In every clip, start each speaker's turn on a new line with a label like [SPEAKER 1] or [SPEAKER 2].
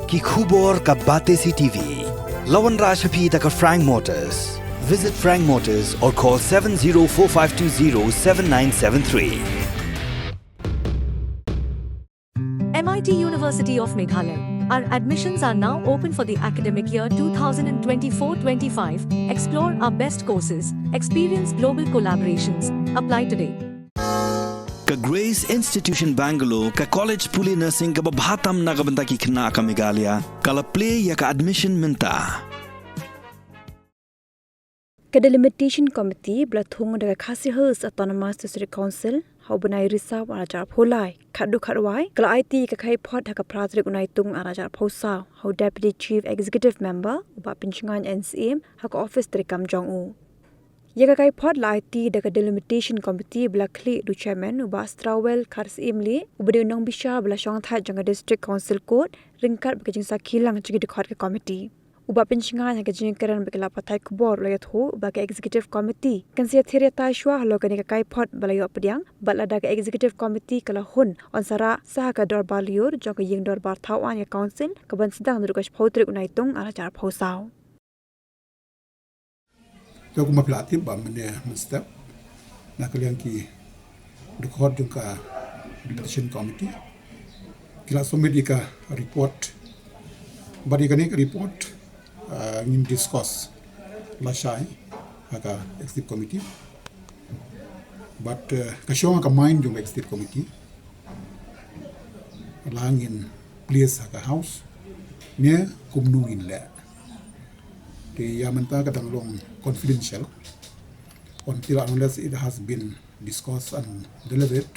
[SPEAKER 1] ki khubor ka Bate CTV. Lawan Rashaphi taka Frank Motors. Visit Frank Motors or call 7045207973.
[SPEAKER 2] MIT University of Meghalaya. Our admissions are now open for the academic year 2024-25. Explore our best courses, experience global collaborations. Apply today.
[SPEAKER 1] Ka Grace Institution Bangalore ka College Puli Nursing ka babhatam na kabanta ki khna ka Meghalaya kala play ya ka admission minta.
[SPEAKER 3] Ka Delimitation Committee blathung daga khasi hus Autonomous District Council hau banai risa arajar pholai khadu kharwai kala IT ka khai phot ka project unai tung arajar phosa hau Deputy Chief Executive Member uba pinchingan NCM ha ka office trikam jong u Yaga kai phot la IT daga Delimitation Committee blakli du chairman uba Strawell Khars Imli ubade nong bisha bla shong tha janga District Council Court ringkat bakajing sa khilang chigi de khot ka committee uba pinchingan ha ka jingkaran bakala pathai khubor la yathu uba ka Executive Committee kan sia thire ta shwa halo ka ni ka kai phot balayo padiang bala daga Executive Committee kala hun onsara sa ka dorbar liur jong ka ying dorbar thawan ya council ka ban sidang du ka photrik unai tung ara jar phosau
[SPEAKER 4] Aku maplatih bamane mustap nak kalian ki record jungka Delimitation Committee kila submit ika report badi kani report ngin discuss lasai aka Executive Committee but kasyong ka mind jung Executive Committee langin place aka house ne kumnungin la di Yamanta kadang confidential until unless it has been discussed and delivered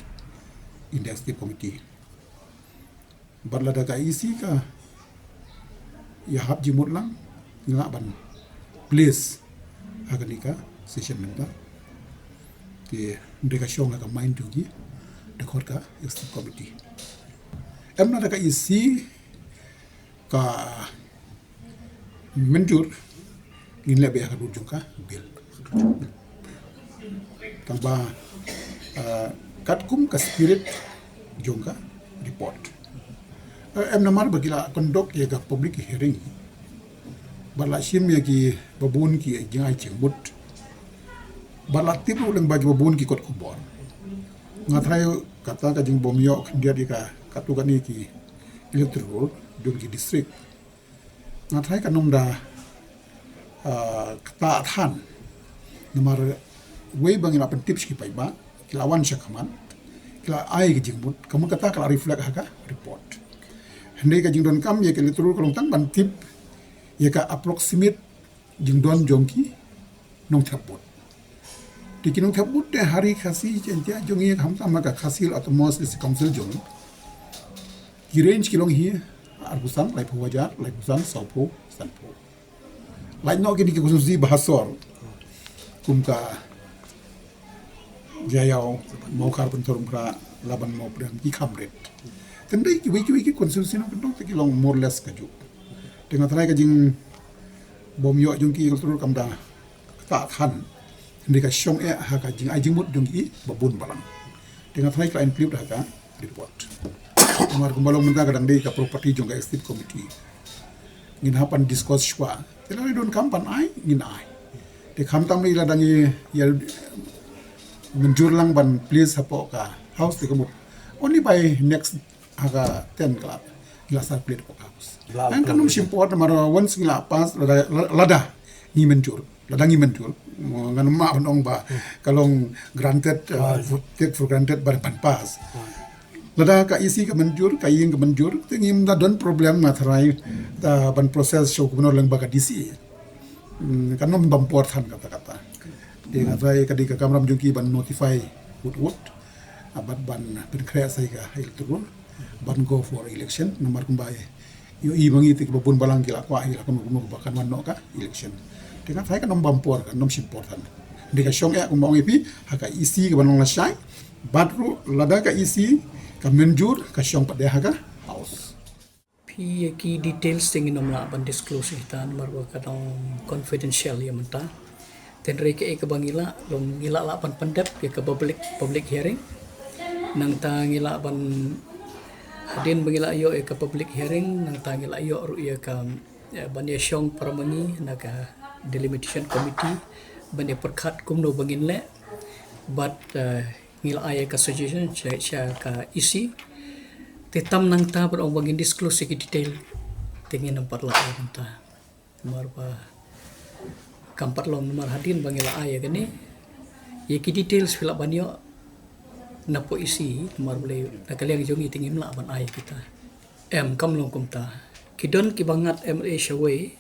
[SPEAKER 4] in the Executive Committee. Barla daga isi ka ya hab jimut lang ngelaban please haganika session menta di mereka syong ka main dugi dekor ka Executive Committee. Emna daga isi ka menjur in lebe ka dujungka bil tamba katkum ka spirit jungka report em namar bagila kondok ye ga public hearing bala sim ye ki babun ki jingai chingbut bala tipu leng bagi babun ki kot kubor ngatrai kata ka jing bomyo dia di ka katukani ki electoral dung ki district ngatrai ka nomda kata than nomor way bangin apan tips ki pai ba kilawan syakaman kila ai ki jingbut kamu kata kala reflect haka report hende ka jingdon kam ye ke litrul kolong tang ban tip ye ka approximate jingdon jongki nong thaput tikinong thaput te hari khasi chentia jongi ham sama ka khasil Autonomous District Council jong ki range kilong hi arbusan lai phawajar lai busan saupo sanpo lain no gini khususi bahasor kumka jayau mau kar pentorum pra laban mau pran ki kamret tendai ki wiki konstitusi no pendok ki long more less kaju dengan trai ka jing bom yo jung ki kultur kamda ta khan ndi ka shong e ha ka jing ai jing mut jung ki babun balang dengan trai ka include ha ka report amar kumbalong menta kadang dei ka property jung ka Executive Committee ngin hapan discuss shwa telari don kampan ai ngin ai de khamtam ni ladangi ya menjurlang ban please hapo ka house de kamut only by next aga 10 club glasar plate po house ang kanum simport maro once ngila pas lada ni menjur ladangi menjur nganum ma onong ba kalong granted take for granted bar pan pas lada ka isi ka menjur ka ying ka menjur tingim da don problem na tharai da ban process show kuno lang baga DC kanom bampor than kata-kata de ngai ka di ka kamram jungki ban notify wood abat ban pen krea sai ka electoral ban go for election nomor kumbai yo i bangi tik babun balang kila kwa ila kamu bakan manno ka election de ngai ka nom bampor ka nom simport than de ka shong ya kumbang ipi haka isi ka banong lasai badru lada ka isi ka menjur ka syong pada haga house
[SPEAKER 5] pi ki details tingin nomla ban disclose hitan marwa kadang confidential ya menta tenre ke bangila long ngila la pan pandep ke public hearing nang ta ngila ban hadin bangila ayo ke public hearing nang tangila ayo ru ia ka bania syong paramangi naga delimitation committee bania perkat kumno bangin le but ngila ayo ka suggestion cha ka isi tetam nang ta berong bangin disclose ki detail tingin nampat la ta marba kampat long nomor hadin bangila ayo kani ye ki details fila banyo napo isi nomor boleh nakaliang jongi tingin la ban ayo kita kam long kumta kidon ki bangat MA Shaway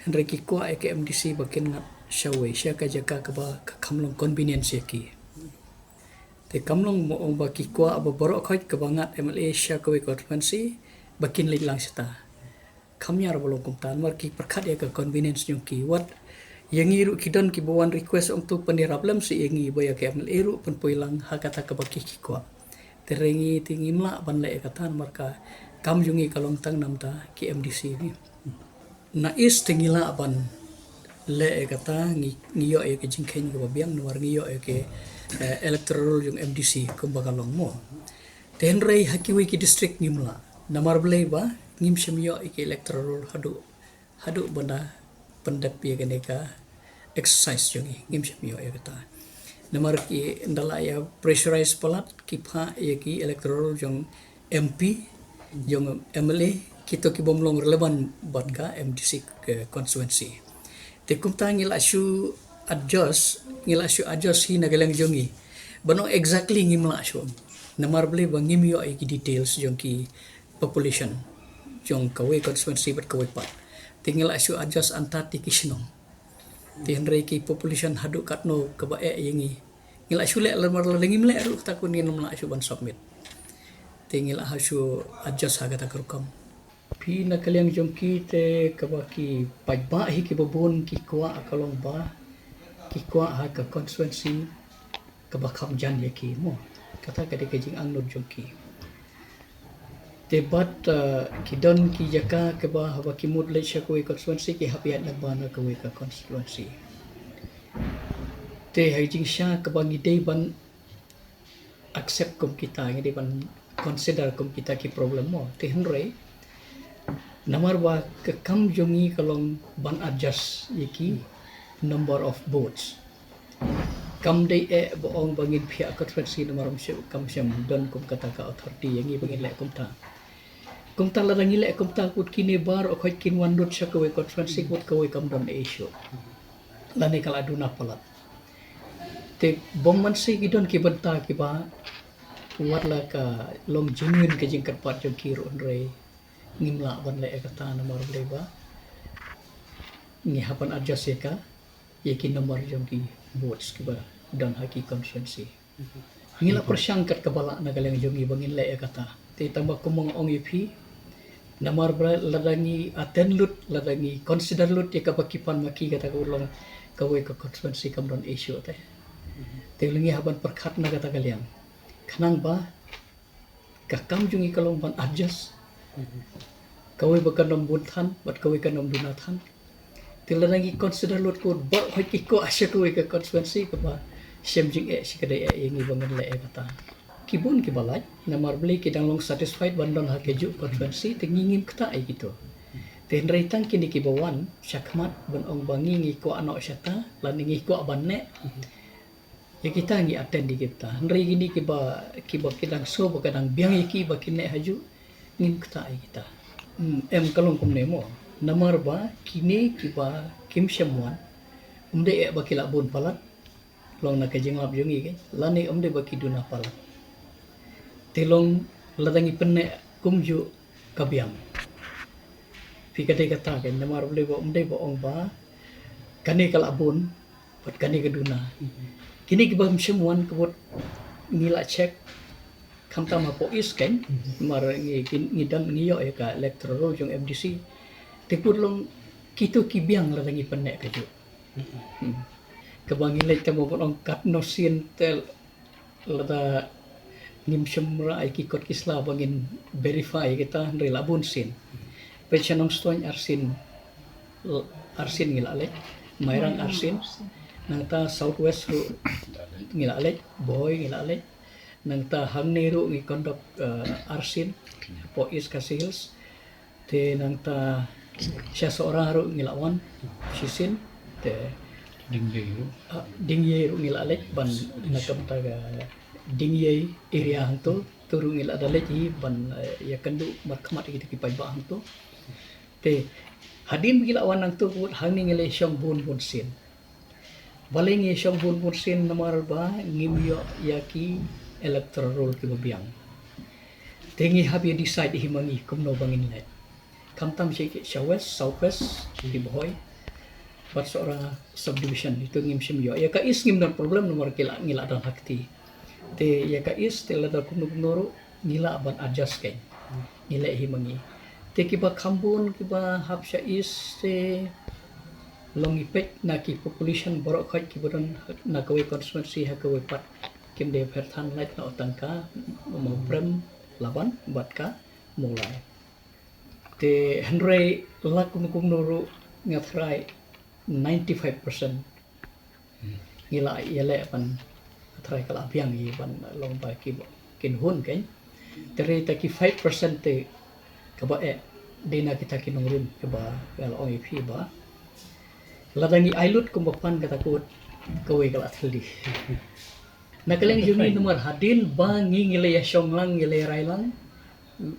[SPEAKER 5] Henry ki kwa ke MDC bakin ngat Shaway sya ka jaka ka ba kamlong convenience ki te kamlong mo ba ki kwa ba borok khoi ka bangat MLA sya ka we conference bakin lang sita kamyar bolong kumtan mar ki perkat ya ka convenience yung ki what yang iru kidon ki bawan request untuk penirablam si yangi boya ke MLA ru penpoilang hakata ka baki ki kwa terengi tingimla ban le katan marka kam jungi kalong tang namta ki MDC ni na is tingila ban le kata ngiyo e ke jingken ko biang nuar ngiyo e ke electoral yung MDC kumbagalong mo tenrei hakiwi ki district ngimla namar blei ba ngim semyo e ke electoral hadu banda pendap ye keneka exercise yung ngim semyo e kata namar ki ndala ya pressurized palat ki pha ye ki electoral yung MP yung MLA kita ki bomlong relevan buat ka MDC constituency te kumta ngila syu adjust hi nagalang jongi bano exactly ngimla syu namar ble bang ngimyo ay ki details yung ki population yung kawe constituency bat kawe pat te ngila syu adjust antati kisnong te henry ki population hadu katno kabae yengi ngila syu le lamar lengim le ru takun nginum la syu ban submit te ngila syu adjust haga takrukam pi nakaliang jongki te kabaki pajba hi ki babon ki kwa akalong ba ki kwa ha ka constituency kabakam jan ye ki mo kata kade ke jing ang no jongki te bat ki don ki jaka ke ba ha ki mud le sha ko constituency ki hapiat na ba na ko ka constituency te hai jing sha ka bangi dei ban accept kom kita ngi ban consider kom kita ki problem mo te henrei namar wa ke kam jongi kalong ban adjust yiki number of votes kam dei boong bangin pihak constituency namar kam syam don kum kata ka authority yangi bangin le kumta la rangi le kumta kut kini bar o khoi kin wan dot sya ko constituency kut ko kam don issue lani kala aduna palat te bomman si gidon ki banta ki ba watla ka long genuine ke jingkat pat jong ki ron rei ngimla ban le kata nomor leba ngi hapan adjust ka yeki nomor jong ki votes ki ba dan haki constituency ngila persangkat kabala nagaleng jong i bangin le kata te tambah kumong ong UP nomor bra ladangi aten lut ladangi consider lut ya kapakipan maki kata ko long kawe ka constituency kam don issue te te lengi haban perkhat na kata kalian kanang ba kakam jong i kalong ban adjust kawai bakan nom buntan bat kawai kan nom dunatan tila lagi consider lot ko ba hoi ko asya kawai ka constituency ka ba syamjing sikade yang ibangan le kata kibun ki balai namar beli ki danglong satisfied bandon ha keju constituency tingingin kata ai gitu ten reitang kini ki bawan syakmat ban ong bangi ngi ko anok syata lan ngi ko abanne ya kita ngi attend di kita nri gini ki ba kidang so ba kadang biang iki ba kinne haju ngin kata ai kita kalong kum nemo namar ba kini kiba kim syamuan umde ba kila bun palat long na kajing lab jongi ke lani umde ba kiduna palat tilong ladangi penne kumju kabiang pikate kata ke namar umde ba ong ba kani kala bun pat kani keduna kini kiba syamuan kebot nila check kam tama po is kan mar ngidam ngiyo ya ka electoral yung MDC tipud long kito kibiang la langi penek kaju kabangin le tamoong kat nosin tel lada nim semra ai ki kot kisla bangin verify kita relabun sin pensionong stoin arsin ngilale mairang arsin nangta southwest ngilale boy ngilale nang ta hang neru ngi kondok arsin po is kasils te nang ta siya seorang ru ngi lawan sisin te dingye ru ngi lalek ban nakam ta dingye area hantu turu ngi la dalek hi ban ya kandu markhamat gitu ki pai ba hantu te hadin ngi lawan nang tu hang ni ngi le syong bun sin baling ye syong bun sin namar ba ngimyo yaki electoral ki babiang tengi habi decide himangi kumno bangin net kamtam shi southwest di boy bat seorang subdivision itu ngim simyo ya ka is ngim dan problem nomor kila ngila dan hakti te ya ka is tela da kumno ngila ban adjust kai ngila himangi te kiba kambun kiba hapsha is te long ipek na ki population borok khaj ki bodan na kawai constituency ha kawai pat kim de perthan light na otangka mo prem laban batka mulai te henry lakum kumnuru ngathrai 95% ngila yele pan thrai kala biang yi ban long ba ki kin hun ken tere ta ki 5% te kaba dena kita kinungrim kaba LOIP ba ladangi ailut kumbapan katakut kawai kala thli nakaleng jumi nomor hadin ba ngile ya shonglang ngile railang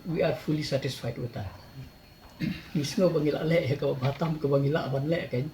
[SPEAKER 5] we are fully satisfied with that nisno bangila le ka batam ka bangila ban le kan